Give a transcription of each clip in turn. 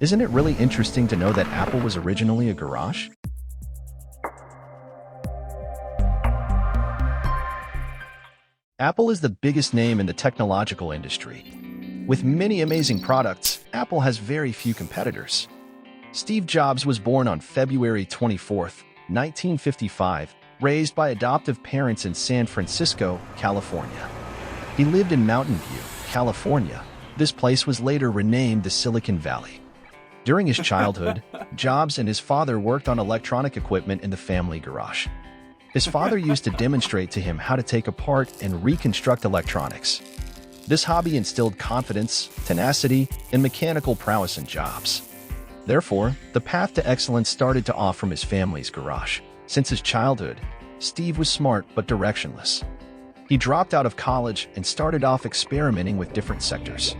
Isn't it really interesting to know that Apple was originally a garage? Apple is the biggest name in the technological industry. With many amazing products, Apple has very few competitors. Steve Jobs was born on February 24, 1955, raised by adoptive parents in San Francisco, California. He lived in Mountain View, California. This place was later renamed the Silicon Valley. During his childhood, Jobs and his father worked on electronic equipment in the family garage. His father used to demonstrate to him how to take apart and reconstruct electronics. This hobby instilled confidence, tenacity, and mechanical prowess in Jobs. Therefore, the path to excellence started to off from his family's garage. Since his childhood, Steve was smart but directionless. He dropped out of college and started off experimenting with different sectors.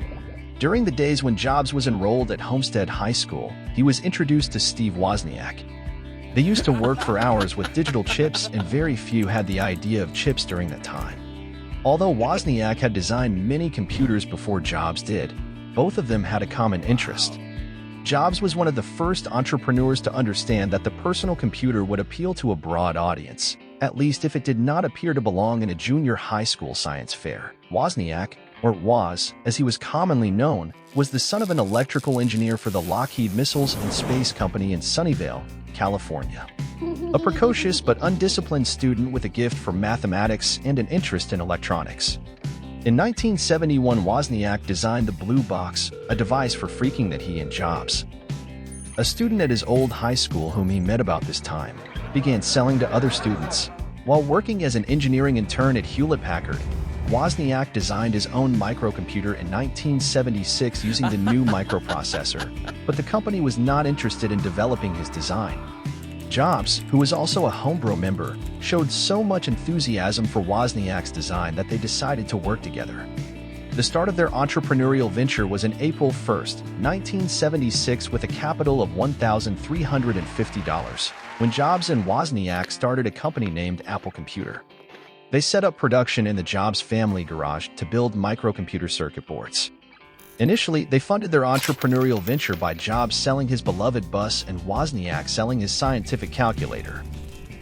During the days when Jobs was enrolled at Homestead High School, he was introduced to Steve Wozniak. They used to work for hours with digital chips, and very few had the idea of chips during that time. Although Wozniak had designed many computers before Jobs did, both of them had a common interest. Jobs was one of the first entrepreneurs to understand that the personal computer would appeal to a broad audience, at least if it did not appear to belong in a junior high school science fair. Wozniak, or Woz, as he was commonly known, was the son of an electrical engineer for the Lockheed Missiles and Space Company in Sunnyvale, California. A precocious but undisciplined student with a gift for mathematics and an interest in electronics. In 1971, Wozniak designed the Blue Box, a device for phreaking that he and Jobs, a student at his old high school whom he met about this time, began selling to other students. While working as an engineering intern at Hewlett-Packard, Wozniak designed his own microcomputer in 1976 using the new microprocessor, but the company was not interested in developing his design. Jobs, who was also a homebrew member, showed so much enthusiasm for Wozniak's design that they decided to work together. The start of their entrepreneurial venture was on April 1, 1976, with a capital of $1,350, when Jobs and Wozniak started a company named Apple Computer. They set up production in the Jobs family garage to build microcomputer circuit boards. Initially, they funded their entrepreneurial venture by Jobs selling his beloved bus and Wozniak selling his scientific calculator.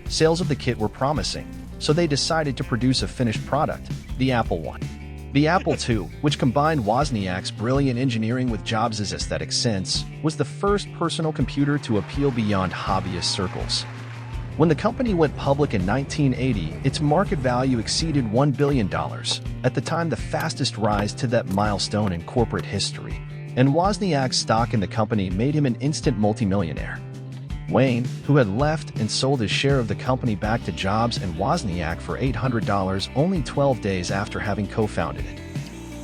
Sales of the kit were promising, so they decided to produce a finished product, the Apple I. The Apple II, which combined Wozniak's brilliant engineering with Jobs' aesthetic sense, was the first personal computer to appeal beyond hobbyist circles. When the company went public in 1980, its market value exceeded $1 billion, at the time the fastest rise to that milestone in corporate history, and Wozniak's stock in the company made him an instant multimillionaire. Wayne, who had left and sold his share of the company back to Jobs and Wozniak for $800 only 12 days after having co-founded it.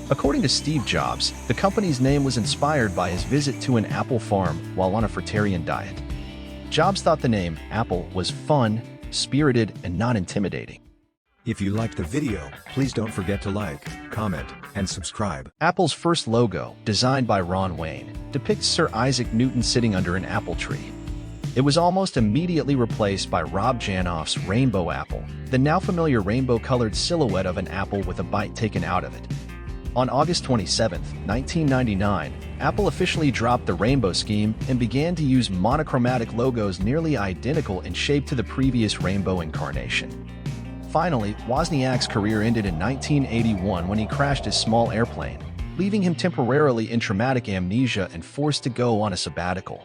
According to Steve Jobs, the company's name was inspired by his visit to an apple farm while on a fruitarian diet. Jobs thought the name Apple was fun, spirited, and not intimidating. If you liked the video, please don't forget to like, comment, and subscribe. Apple's first logo, designed by Ron Wayne, depicts Sir Isaac Newton sitting under an apple tree. It was almost immediately replaced by Rob Janoff's Rainbow Apple, the now familiar rainbow-colored silhouette of an apple with a bite taken out of it. On August 27, 1999, Apple officially dropped the rainbow scheme and began to use monochromatic logos nearly identical in shape to the previous rainbow incarnation. Finally, Wozniak's career ended in 1981 when he crashed his small airplane, leaving him temporarily in traumatic amnesia and forced to go on a sabbatical.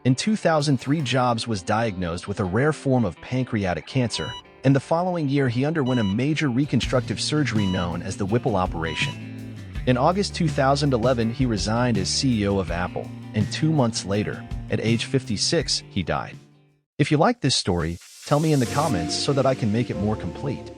In 2003, Jobs was diagnosed with a rare form of pancreatic cancer, and the following year he underwent a major reconstructive surgery known as the Whipple operation. In August 2011, he resigned as CEO of Apple, and 2 months later, at age 56, he died. If you like this story, tell me in the comments so that I can make it more complete.